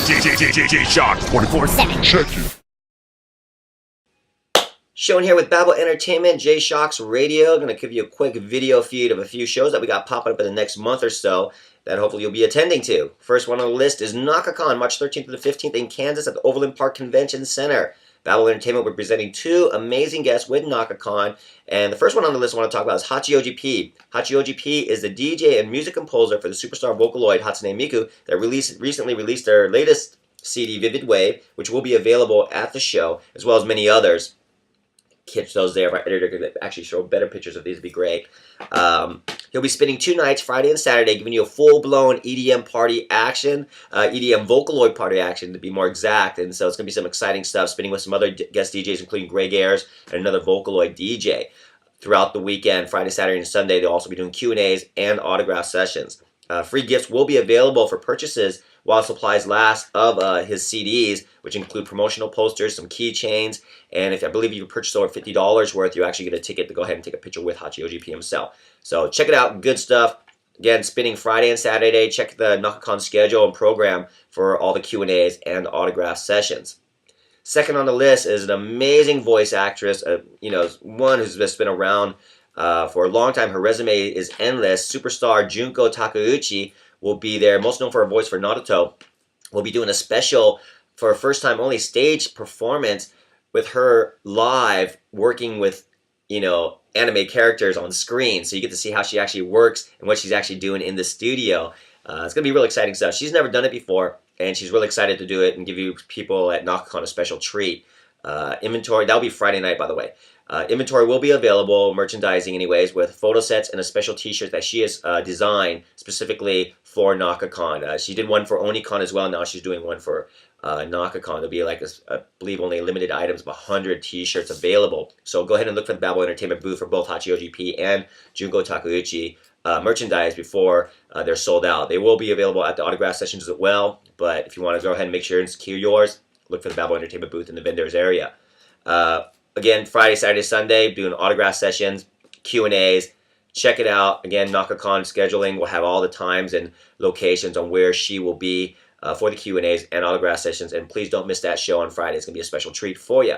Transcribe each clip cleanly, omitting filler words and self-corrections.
JSHOXX 24/7. Check it. Shion here with Babel Entertainment, JSHOXX Radio. I'm going to give you a quick video feed of a few shows that we got popping up in the next month or so that hopefully you'll be attending to. First one on the list is NakaCon, March 13th to the 15th in Kansas at the Overland Park Convention Center. Babel Entertainment will be presenting two amazing guests with NakaCon. And the first one on the list I want to talk about is Hachioji-P. Hachioji-P is the DJ and music composer for the superstar Vocaloid Hatsune Miku that recently released their latest CD, Vivid Wave, which will be available at the show, as well as many others. Catch those there. If our editor could actually show better pictures of these, would be great. He'll be spending 2 nights, Friday and Saturday, giving you a full-blown EDM party action, EDM Vocaloid party action to be more exact. And so it's going to be some exciting stuff, spinning with some other guest DJs, including Greg Ayers and another Vocaloid DJ. Throughout the weekend, Friday, Saturday, and Sunday, they'll also be doing Q&As and autograph sessions. Free gifts will be available for purchases while supplies last of his CDs, which include promotional posters, some keychains, and I believe you purchase over $50 worth, you actually get a ticket to go ahead and take a picture with Hachioji-P himself. So check it out, good stuff. Again, spinning Friday and Saturday. Check the NakaCon schedule and program for all the Q&As and autograph sessions. Second on the list is an amazing voice actress, one who's just been around for a long time. Her resume is endless. Superstar Junko Takeuchi will be there, most known for her voice for Naruto. We'll be doing a special for a first-time only stage performance with her live working with, anime characters on screen. So you get to see how she actually works and what she's actually doing in the studio. It's going to be real exciting stuff. She's never done it before, and she's really excited to do it and give you people at NakaCon a special treat. Inventory, that'll be Friday night, by the way. Inventory will be available, merchandising anyways, with photo sets and a special t-shirt that she has designed specifically for NakaCon. She did one for OniCon as well. Now she's doing one for NakaCon. There'll be like, I believe, only limited items of 100 t-shirts available. So go ahead and look for the Babel Entertainment booth for both Hachioji-P and Junko Takeuchi merchandise before they're sold out. They will be available at the autograph sessions as well, but if you want to go ahead and make sure and secure yours, look for the Babel Entertainment booth in the vendors area. Again, Friday, Saturday, Sunday, doing autograph sessions, Q&As. Check it out. Again, NakaCon scheduling will have all the times and locations on where she will be for the Q&As and autograph sessions. And please don't miss that show on Friday. It's going to be a special treat for you.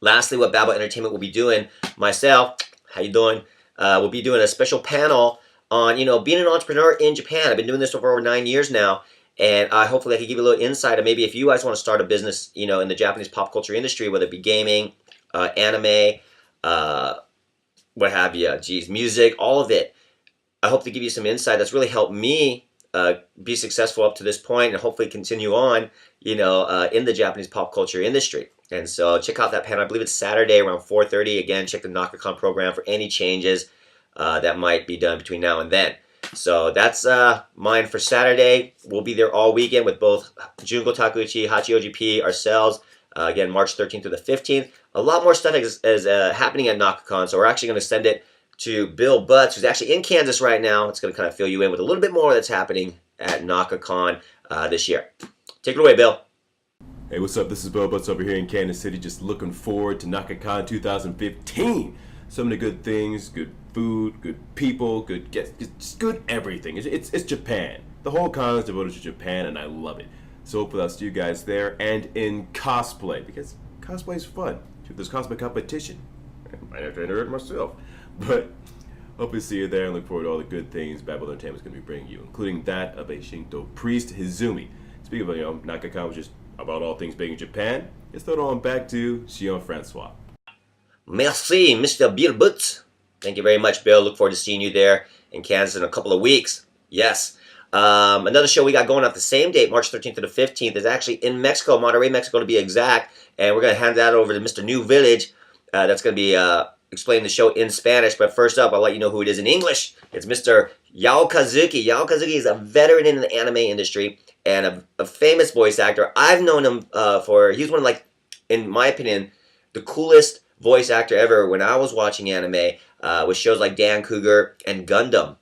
Lastly, what Babel Entertainment will be doing, myself, how you doing? We'll be doing a special panel on, being an entrepreneur in Japan. I've been doing this for over 9 years now. And hopefully I can give you a little insight of maybe if you guys want to start a business, in the Japanese pop culture industry, whether it be gaming, anime, what have you, music, all of it. I hope to give you some insight that's really helped me be successful up to this point and hopefully continue on, in the Japanese pop culture industry. And so check out that panel. I believe it's Saturday around 4:30. Again, check the NakaCon program for any changes that might be done between now and then. So that's mine for Saturday. We'll be there all weekend with both Junko Takeuchi, Hachioji-P, ourselves. Again, March 13th to the 15th. A lot more stuff is happening at NakaCon, so we're actually going to send it to Bill Butts, who's actually in Kansas right now. It's going to kind of fill you in with a little bit more that's happening at NakaCon this year. Take it away, Bill. Hey, what's up? This is Bill Butts over here in Kansas City. Just looking forward to NakaCon 2015. So many good things, good food, good people, good guests, just good everything. It's Japan. The whole con is devoted to Japan, and I love it. So hopefully I'll see you guys there and in cosplay, because cosplay is fun. If there's cosplay competition, I might have to enter it myself. But hopefully see you there and look forward to all the good things Babel Entertainment is going to be bringing you, including that of a Shinto priest, Hizumi. Speaking of, NakaCon, which is about all things big in Japan, let's throw it on back to Shion Francois. Merci, Mr. Bill Butts. Thank you very much, Bill. Look forward to seeing you there in Kansas in a couple of weeks. Yes. Another show we got going on the same date, March 13th to the 15th, is actually in Mexico, Monterrey, Mexico to be exact. And we're going to hand that over to Mr. New Village. That's going to be explaining the show in Spanish. But first up, I'll let you know who it is in English. It's Mr. Yao Kazuki. Yao Kazuki is a veteran in the anime industry and a famous voice actor. I've known him he's one of, in my opinion, the coolest voice actor ever when I was watching anime with shows like Dan Cougar and Gundam.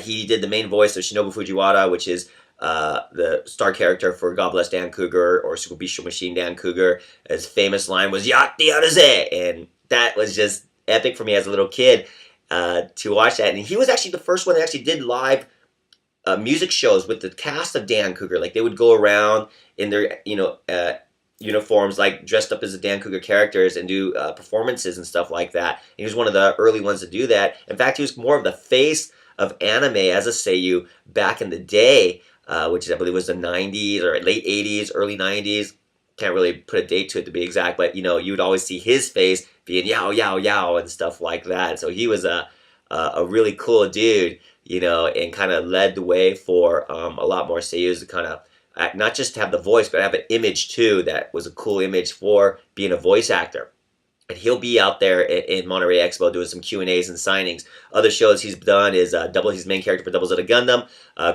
He did the main voice of Shinobu Fujiwara, which is the star character for God Bless Dan Cougar or Super Bistro Machine Dan Cougar. His famous line was "Yatte Aruze," and that was just epic for me as a little kid to watch that. And he was actually the first one that actually did live music shows with the cast of Dan Cougar. Like they would go around in their uniforms, like dressed up as the Dan Cougar characters, and do performances and stuff like that. And he was one of the early ones to do that. In fact, he was more of the face of anime as a seiyuu back in the day, which I believe was the 90s or late 80s, early 90s. Can't really put a date to it to be exact, but you would always see his face being yao yao yao and stuff like that. So he was a really cool dude, and kind of led the way for a lot more seiyus to kind of not just have the voice, but have an image too that was a cool image for being a voice actor. And he'll be out there in Monterey Expo doing some Q&As and signings. Other shows he's done is he's main character for Double Zeta Gundam.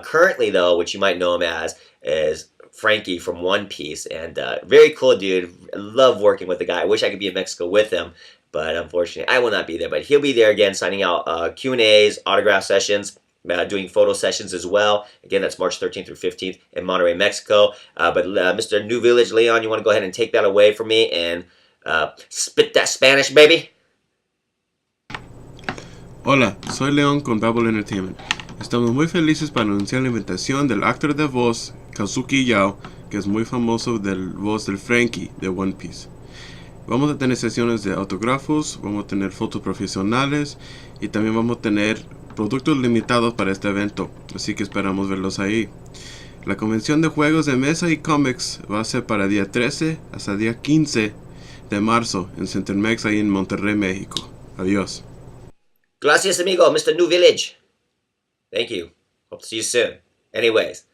Currently, though, which you might know him as, is Frankie from One Piece. And very cool dude. I love working with the guy. I wish I could be in Mexico with him. But unfortunately, I will not be there. But he'll be there again, signing out Q&As, autograph sessions, doing photo sessions as well. Again, that's March 13th through 15th in Monterey, Mexico. But Mr. New Village Leon, you want to go ahead and take that away from me and spit that Spanish, baby. Hola, soy León con Babel Entertainment. Estamos muy felices para anunciar la invitación del actor de voz Kazuki Yao, que es muy famoso del voz del Frankie de One Piece. Vamos a tener sesiones de autógrafos, vamos a tener fotos profesionales y también vamos a tener productos limitados para este evento, así que esperamos verlos ahí. La convención de juegos de mesa y cómics va a ser para día 13 hasta día 15 de marzo en Centermex ahí en Monterrey, México. Adiós. Gracias, amigo, Mr. New Village. Thank you. Hope to see you soon. Anyways,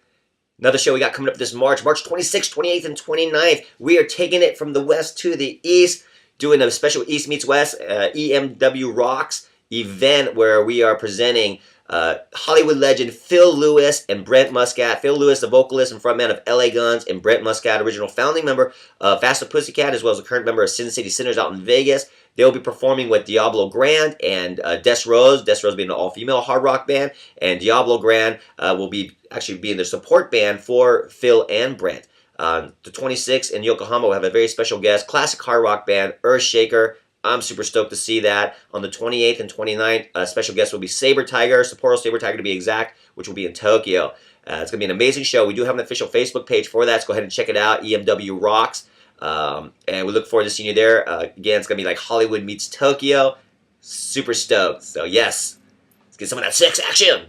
another show we got coming up this March 26th, 28th, and 29th. We are taking it from the west to the east, doing a special East Meets West EMW Rocks event where we are presenting Hollywood legend Phil Lewis and Brent Muscat. Phil Lewis, the vocalist and frontman of LA Guns, and Brent Muscat, original founding member of Faster Pussycat, as well as a current member of Sin City Sinners out in Vegas. They'll be performing with Diablo Grand and Des Rose being an all-female hard rock band, and Diablo Grand will be actually being the support band for Phil and Brent. The 26th in Yokohama will have a very special guest, classic hard rock band, Earthshaker. I'm super stoked to see that. On the 28th and 29th, special guest will be Saber Tiger, Sapporo Saber Tiger to be exact, which will be in Tokyo. It's going to be an amazing show. We do have an official Facebook page for that, so go ahead and check it out, EMW Rocks. And we look forward to seeing you there. Again, it's going to be like Hollywood meets Tokyo. Super stoked. So yes, let's get some of that sex action.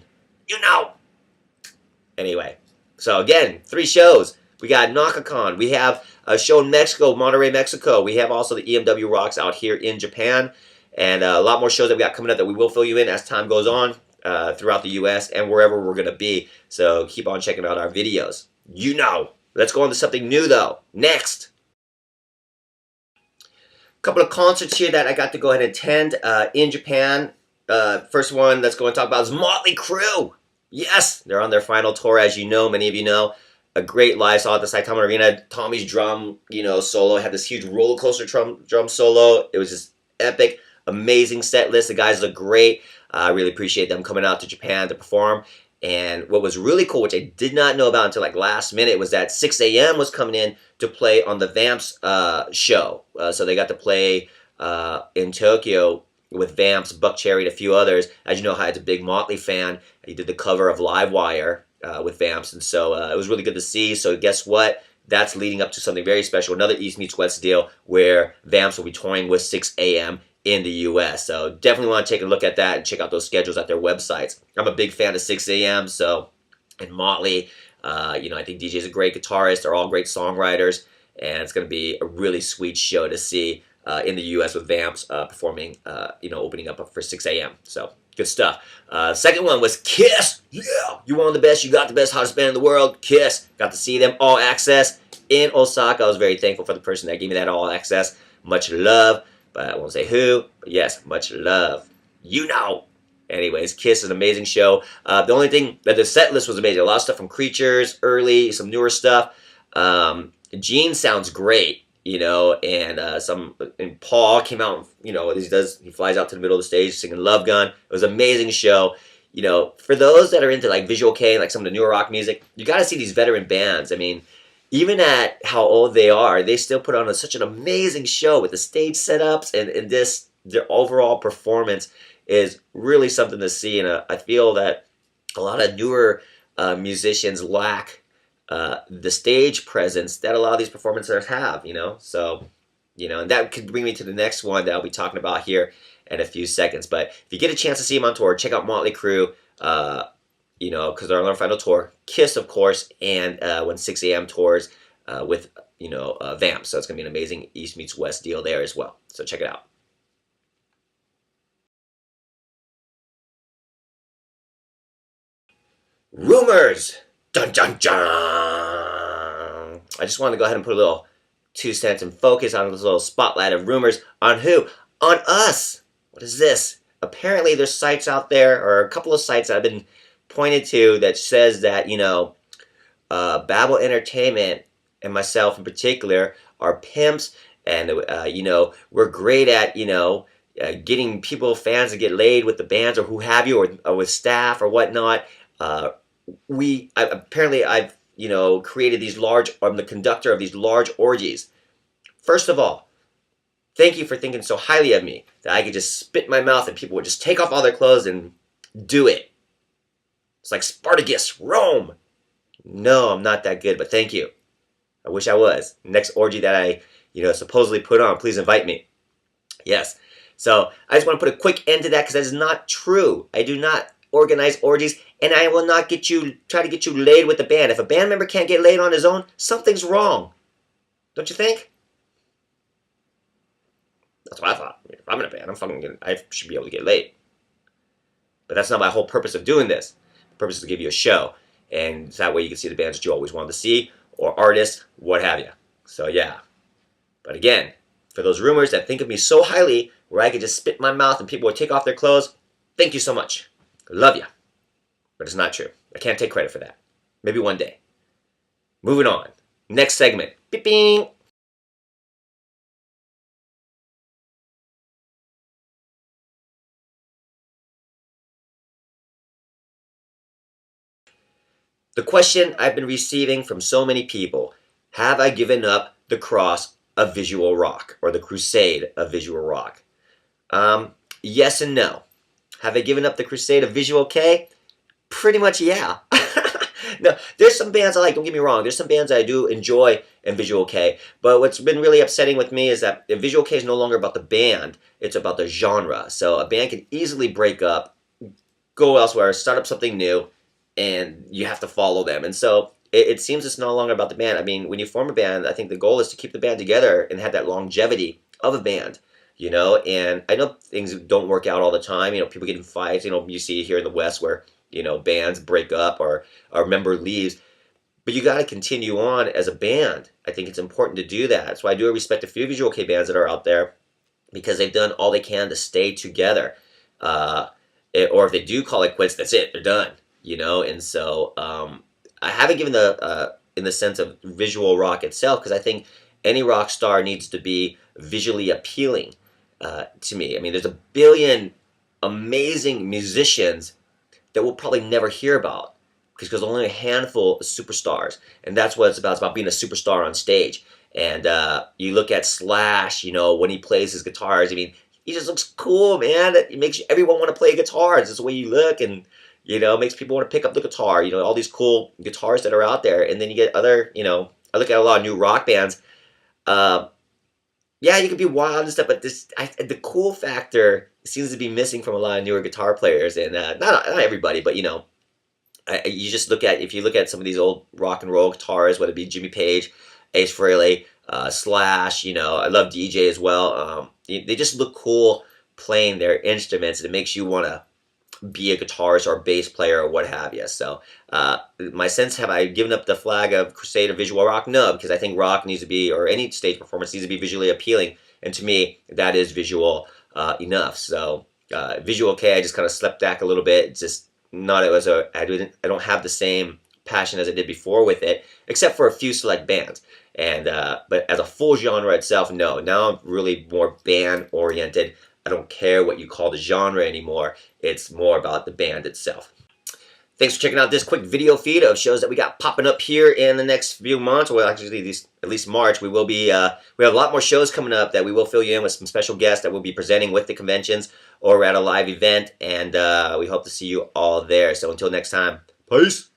Anyway, so again, 3 shows. We got NakaCon. We have a show in Mexico, Monterrey, Mexico. We have also the EMW Rocks out here in Japan. And a lot more shows that we got coming up that we will fill you in as time goes on throughout the U.S. and wherever we're going to be. So keep on checking out our videos. Let's go on to something new, though. Next. Couple of concerts here that I got to go ahead and attend in Japan. First one let's go and talk about is Motley Crue. Yes, they're on their final tour, as you know, many of you know. A great live saw at the Saitama Arena. Tommy's drum, solo. Had this huge roller coaster drum solo. It was just epic, amazing set list. The guys look great. I really appreciate them coming out to Japan to perform. And what was really cool, which I did not know about until like last minute, was that 6 a.m. was coming in to play on the Vamps show. So they got to play in Tokyo with Vamps, Buck Cherry, and a few others. As you know, I was a big Motley fan. He did the cover of Livewire with Vamps, and so it was really good to see. So guess what? That's leading up to something very special, another East Meets West deal where Vamps will be touring with 6 a.m. in the U.S. So definitely want to take a look at that and check out those schedules at their websites. I'm a big fan of 6 a.m. And Motley, I think DJ's a great guitarist. They're all great songwriters, and it's going to be a really sweet show to see in the U.S. with Vamps performing, opening up for 6 a.m. So good stuff. Second one was Kiss. Yeah, you want the best. You got the best, hottest band in the world. Kiss. Got to see them all access in Osaka. I was very thankful for the person that gave me that all access. Much love. But I won't say who. But yes, much love. Anyways, Kiss is an amazing show. The only thing that the set list was amazing. A lot of stuff from Creatures, early, some newer stuff. Gene sounds great, and Paul came out, he flies out to the middle of the stage singing Love Gun. It was an amazing show. For those that are into like Visual K, like some of the newer rock music, you got to see these veteran bands. I mean, even at how old they are, they still put on such an amazing show with the stage setups and their overall performance is really something to see. And I feel that a lot of newer musicians lack the stage presence that a lot of these performers have, So, and that could bring me to the next one that I'll be talking about here in a few seconds. But if you get a chance to see them on tour, check out Motley Crue, because they're on their final tour. Kiss, of course, and when 6 a.m. tours with, Vamp. So it's going to be an amazing East meets West deal there as well. So check it out. Rumors! Dun dun dun! I just wanted to go ahead and put a little 2 cents and focus on this little spotlight of rumors on who? On us! What is this? Apparently there's sites out there, or a couple of sites that have been pointed to that says that, Babel Entertainment and myself in particular are pimps, and, we're great at, getting people, fans to get laid with the bands or who have you, or with staff or whatnot. Apparently I've created these large, I'm the conductor of these large orgies. First of all, thank you for thinking so highly of me that I could just spit in my mouth and people would just take off all their clothes and do it. It's like Spartacus, Rome. No, I'm not that good, but thank you. I wish I was. Next orgy that I, supposedly put on, please invite me. Yes. So I just want to put a quick end to that because that is not true. I do not organize orgies, and I will not try to get you laid with the band. If a band member can't get laid on his own, something's wrong. Don't you think? That's what I thought. If I'm in a band, I should be able to get laid. But that's not my whole purpose of doing this. The purpose is to give you a show, and that way you can see the bands that you always wanted to see, or artists, what have you. So yeah. But again, for those rumors that think of me so highly, where I could just spit in my mouth and people would take off their clothes, thank you so much. Love you. But it's not true. I can't take credit for that. Maybe one day. Moving on. Next segment. Beep bing. The question I've been receiving from so many people: have I given up the cross of visual rock, or the crusade of visual rock? Yes and no. Have I given up the crusade of visual K? Pretty much, yeah. No, there's some bands I like, don't get me wrong. There's some bands I do enjoy in visual K. But what's been really upsetting with me is that visual K is no longer about the band. It's about the genre. So a band can easily break up, go elsewhere, start up something new, and you have to follow them. And so it seems it's no longer about the band. I mean, when you form a band, I think the goal is to keep the band together and have that longevity of a band. And I know things don't work out all the time. People get in fights. You see here in the West where, bands break up or a member leaves. But you got to continue on as a band. I think it's important to do that. So I do respect a few visual K bands that are out there because they've done all they can to stay together. Or if they do call it quits, that's it. They're done. And so I haven't given in the sense of visual rock itself, because I think any rock star needs to be visually appealing. To me, I mean, there's a billion amazing musicians that we'll probably never hear about because there's only a handful of superstars, and that's what it's about. It's about being a superstar on stage. And you look at Slash, when he plays his guitars. I mean, he just looks cool, man. It makes everyone want to play guitars. It's the way you look, and makes people want to pick up the guitar. All these cool guitars that are out there, and then you get other. I look at a lot of new rock bands. Yeah, you can be wild and stuff, but the cool factor seems to be missing from a lot of newer guitar players, and not everybody, but you just if you look at some of these old rock and roll guitarists, whether it be Jimmy Page, Ace Frehley, Slash, I love DJ as well. They just look cool playing their instruments, and it makes you want to be a guitarist or a bass player or what have you. So my sense, have I given up the flag of crusade of visual rock? No, because I think rock needs to be, or any stage performance needs to be visually appealing, and to me that is visual enough. So visual K, I just kind of slept back a little bit. It's just not as I don't have the same passion as I did before with it, except for a few select bands. And but as a full genre itself, no. Now I'm really more band oriented. I don't care what you call the genre anymore. It's more about the band itself. Thanks for checking out this quick video feed of shows that we got popping up here in the next few months. Well, actually, at least March. We have a lot more shows coming up that we will fill you in with some special guests that we'll be presenting with the conventions or at a live event. And we hope to see you all there. So until next time, peace.